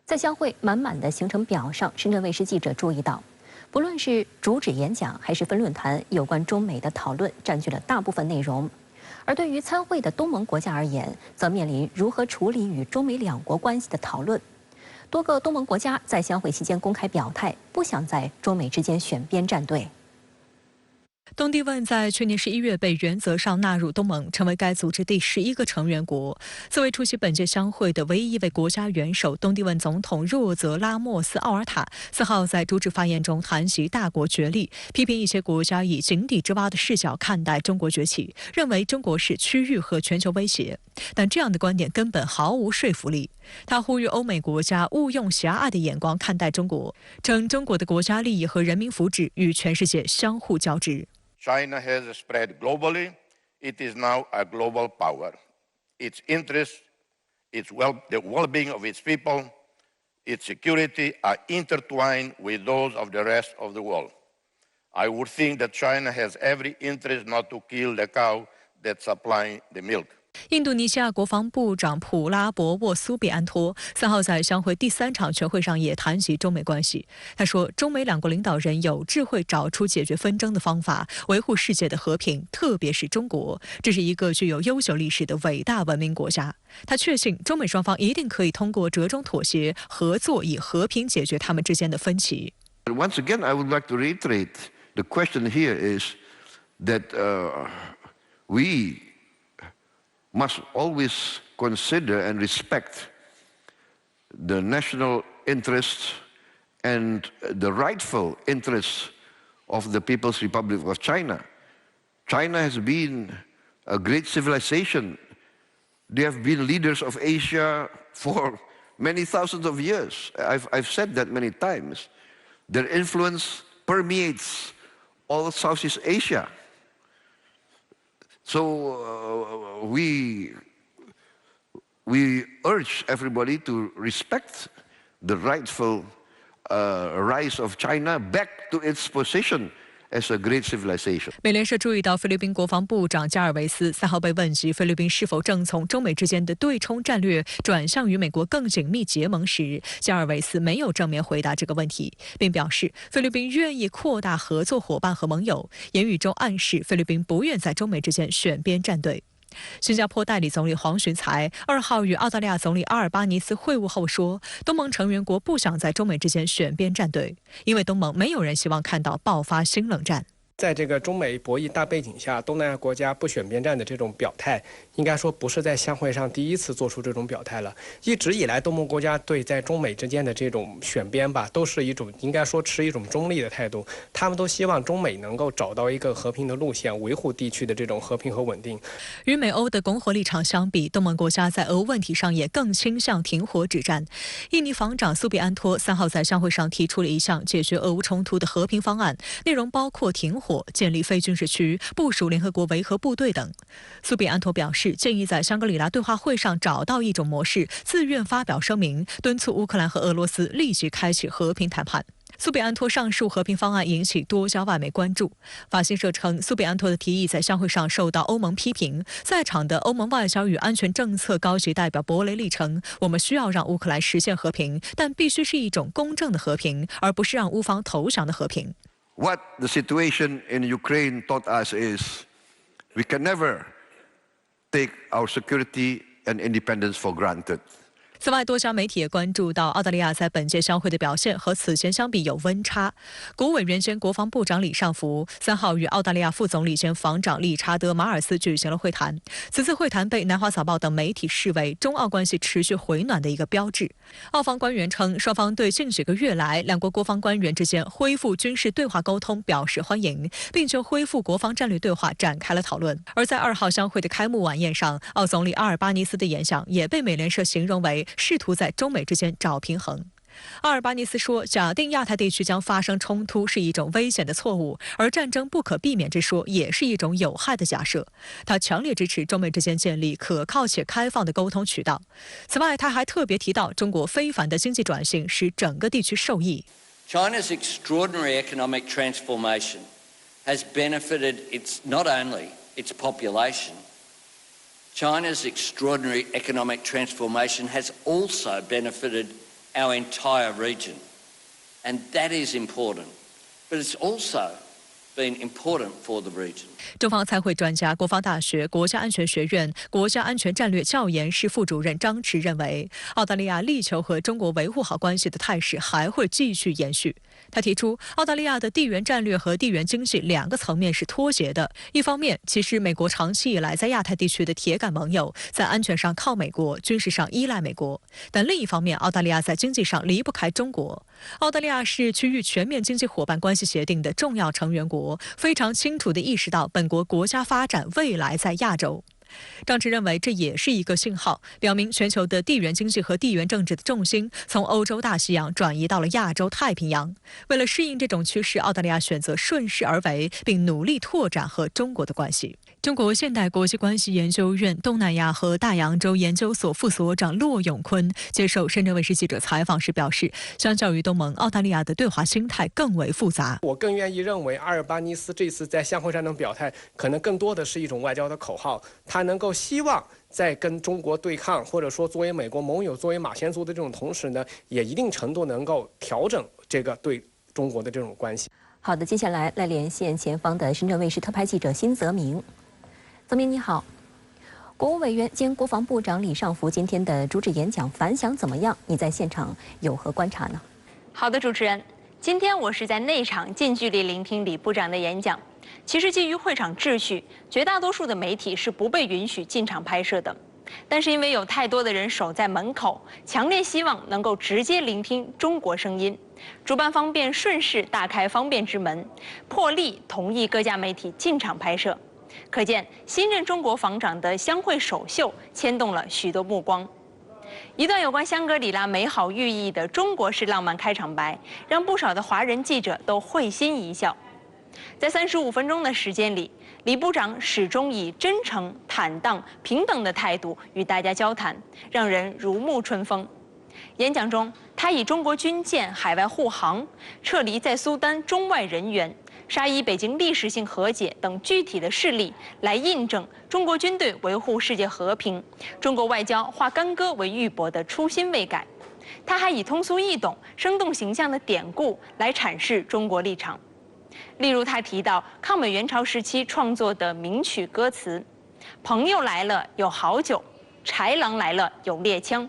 在香会满满的行程表上，深圳卫视记者注意到，不论是主旨演讲还是分论坛，有关中美的讨论占据了大部分内容。而对于参会的东盟国家而言，则面临如何处理与中美两国关系的讨论。多个东盟国家在香会期间公开表态，不想在中美之间选边站队。东帝汶在去年11月被原则上纳入东盟，成为该组织第11个成员国。作为出席本届香会的唯一一位国家元首，东帝汶总统若泽拉莫斯奥尔塔4号在主旨发言中谈及大国角力，批评一些国家以井底之蛙的视角看待中国崛起，认为中国是区域和全球威胁。但这样的观点根本毫无说服力。他呼吁欧美国家勿用狭隘的眼光看待中国，称中国的国家利益和人民福祉与全世界相互交织。China has spread globally. It is now a global power. Its interests, the well-being of its people, its security are intertwined with those of the rest of the world. I would think that China has every interest not to kill the cow that's supplying the milk. 印度尼西亚国防部长普拉博沃苏比安托4号在香会第3场全会上也谈及中美关系。他说，中美两国领导人有智慧找出解决纷争的方法，维护世界的和平，特别是中国，这是一个具有悠久历史的伟大文明国家。他确信中美双方一定可以通过折中妥协、合作，以和平解决他们之间的分歧。 Once again, I would like to reiterate the question here is that we must always consider and respect the national interests and the rightful interests of the People's Republic of China. China has been a great civilization. They have been leaders of Asia for many thousands of years. I've said that many times. Their influence permeates all of Southeast Asia. So we urge everybody to respect the rightful rise of China back to its position as a great civilization. 美联社注意到，菲律宾国防部长加尔维斯4号被问及菲律宾是否正从中美之间的对冲战略转向与美国更紧密结盟时，加尔维斯没有正面回答这个问题，并表示菲律宾愿意扩大合作伙伴和盟友，言语中暗示菲律宾不愿在中美之间选边站队。新加坡代理总理黄循财2号与澳大利亚总理阿尔巴尼斯会晤后说，东盟成员国不想在中美之间选边站队，因为东盟没有人希望看到爆发新冷战。在这个中美博弈大背景下，东南亚国家不选边站的这种表态，应该说不是在香会上第一次做出这种表态了。一直以来，东盟国家对在中美之间的这种选边吧，都是一种应该说持一种中立的态度。他们都希望中美能够找到一个和平的路线，维护地区的这种和平和稳定。与美欧的拱火立场相比，东盟国家在俄乌问题上也更倾向停火止战。印尼防长苏比安托3号在香会上提出了一项解决俄乌冲突的和平方案，内容包括停火、建立非军事区、部署联合国维和部队等。苏比安托表示，建议在香格里拉对话会上找到一种模式，自愿发表声明，敦促乌克兰和俄罗斯立即开启和平谈判。苏比安托上述和平方案引起多家外媒关注。法新社称，苏比安托的提议在香会上受到欧盟批评。在场的欧盟外交与安全政策高级代表博雷利称，我们需要让乌克兰实现和平，但必须是一种公正的和平，而不是让乌方投降的和平。What the situation in Ukraine taught us is we can never take our security and independence for granted. 此外，多家媒体也关注到澳大利亚在本届香会的表现和此前相比有温差。国务委员兼国防部长李尚福3号与澳大利亚副总理兼防长理查德·马尔斯举行了会谈。此次会谈被南华早报等媒体视为中澳关系持续回暖的一个标志。澳方官员称，双方对近几个月来两国国防官员之间恢复军事对话沟通表示欢迎，并就恢复国防战略对话展开了讨论。而在2号香会的开幕晚宴上，澳总理阿尔巴尼斯的演讲也被美联社形容为试图在中美之间找平衡。阿尔巴尼斯说，假定亚太地区将发生冲突是一种危险的错误，而战争不可避免之说也是一种有害的假设。他强烈支持中美之间建立可靠且开放的沟通渠道。此外，他还特别提到，中国非凡的经济转型使整个地区受益。China's extraordinary economic transformation has benefited not only its population. China's extraordinary economic transformation has also benefited our entire region. And that is important. But it's also been important for the region. 中方参会专家、国防大学国家安全学院国家安全战略教研室副主任张弛认为，澳大利亚力求和中国维护好关系的态势还会继续延续。他提出，澳大利亚的地缘战略和地缘经济两个层面是脱节的。一方面，其实美国长期以来在亚太地区的铁杆盟友，在安全上靠美国，军事上依赖美国；但另一方面，澳大利亚在经济上离不开中国。澳大利亚是区域全面经济伙伴关系协定的重要成员国，非常清楚地意识到本国国家发展未来在亚洲。张弛认为，这也是一个信号，表明全球的地缘经济和地缘政治的重心从欧洲大西洋转移到了亚洲太平洋。为了适应这种趋势，澳大利亚选择顺势而为，并努力拓展和中国的关系。中国现代国际关系研究院东南亚和大洋洲研究所副所长骆永坤接受深圳卫视记者采访时表示，相较于东盟，澳大利亚的对华心态更为复杂。我更愿意认为，阿尔巴尼斯这次在相会上的表态，可能更多的是一种外交的口号，他能够希望在跟中国对抗，或者说作为美国盟友、作为马前卒的这种同时呢，也一定程度能够调整这个对中国的这种关系。好的，接下来连线前方的深圳卫视特派记者辛泽明。泽明你好，国务委员兼国防部长李尚福今天的主旨演讲反响怎么样？你在现场有何观察呢？好的，主持人，今天我是在内场近距离聆听李部长的演讲。其实基于会场秩序，绝大多数的媒体是不被允许进场拍摄的。但是因为有太多的人守在门口，强烈希望能够直接聆听中国声音，主办方便顺势大开方便之门，破例同意各家媒体进场拍摄。可见，新任中国防长的相会首秀牵动了许多目光。一段有关香格里拉美好寓意的中国式浪漫开场白，让不少的华人记者都会心一笑。在35分钟的时间里，李部长始终以真诚、坦荡、平等的态度与大家交谈，让人如沐春风。演讲中，他以中国军舰海外护航、撤离在苏丹中外人员、沙伊北京历史性和解等具体的事例来印证中国军队维护世界和平、中国外交化干戈为玉帛的初心未改。他还以通俗易懂、生动形象的典故来阐释中国立场。例如，他提到抗美援朝时期创作的名曲歌词：“朋友来了有好酒，豺狼来了有猎枪”，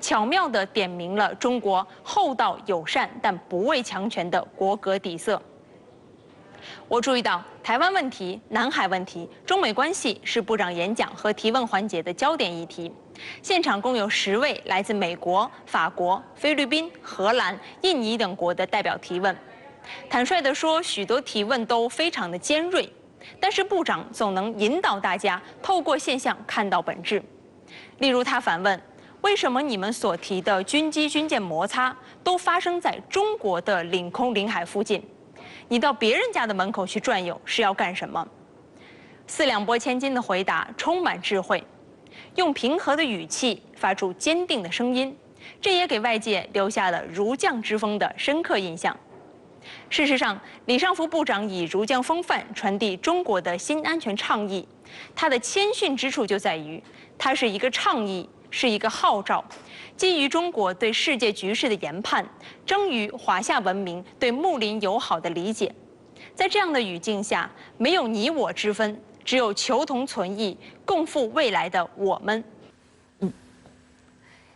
巧妙地点明了中国厚道友善但不畏强权的国格底色。我注意到，台湾问题、南海问题、中美关系是部长演讲和提问环节的焦点议题。现场共有10位来自美国、法国、菲律宾、荷兰、印尼等国的代表提问。坦率地说，许多提问都非常的尖锐，但是部长总能引导大家透过现象看到本质。例如，他反问：为什么你们所提的军机军舰摩擦都发生在中国的领空领海附近？你到别人家的门口去转悠是要干什么？4两拨千斤的回答充满智慧，用平和的语气发出坚定的声音，这也给外界留下了如将之风的深刻印象。事实上，李尚福部长以如将风范传递中国的新安全倡议，他的谦逊之处就在于，他是一个倡议，是一个号召，基于中国对世界局势的研判，征于华夏文明对睦邻友好的理解。在这样的语境下，没有你我之分，只有求同存异、共赴未来的我们。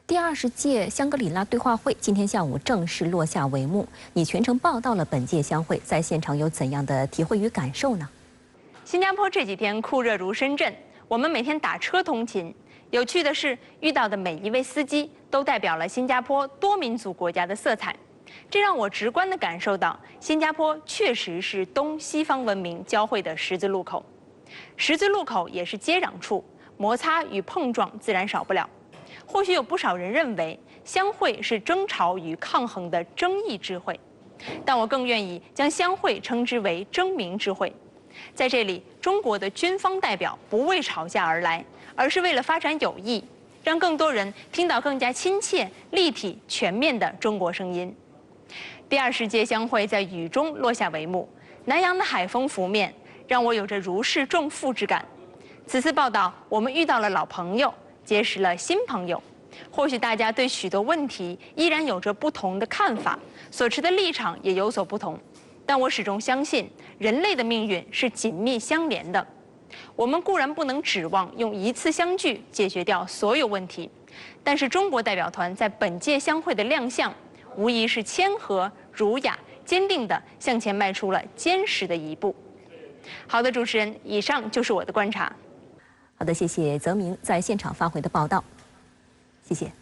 第20届香格里拉对话会今天下午正式落下帷幕。你全程报道了本届相会，在现场有怎样的体会与感受呢？新加坡这几天酷热如深圳，我们每天打车通勤。有趣的是，遇到的每一位司机都代表了新加坡多民族国家的色彩，这让我直观地感受到，新加坡确实是东西方文明交汇的十字路口。十字路口也是接壤处，摩擦与碰撞自然少不了。或许有不少人认为相会是争吵与抗衡的争议之会，但我更愿意将相会称之为争鸣之会。在这里，中国的军方代表不为吵架而来，而是为了发展友谊，让更多人听到更加亲切、立体、全面的中国声音。第20届相会在雨中落下帷幕，南洋的海风拂面，让我有着如释重负之感。此次报道，我们遇到了老朋友，结识了新朋友，或许大家对许多问题依然有着不同的看法，所持的立场也有所不同，但我始终相信，人类的命运是紧密相连的。我们固然不能指望用一次相聚解决掉所有问题，但是中国代表团在本届相会的亮相，无疑是谦和、儒雅、坚定地向前迈出了坚实的一步。好的，主持人，以上就是我的观察。好的，谢谢泽明在现场发回的报道，谢谢。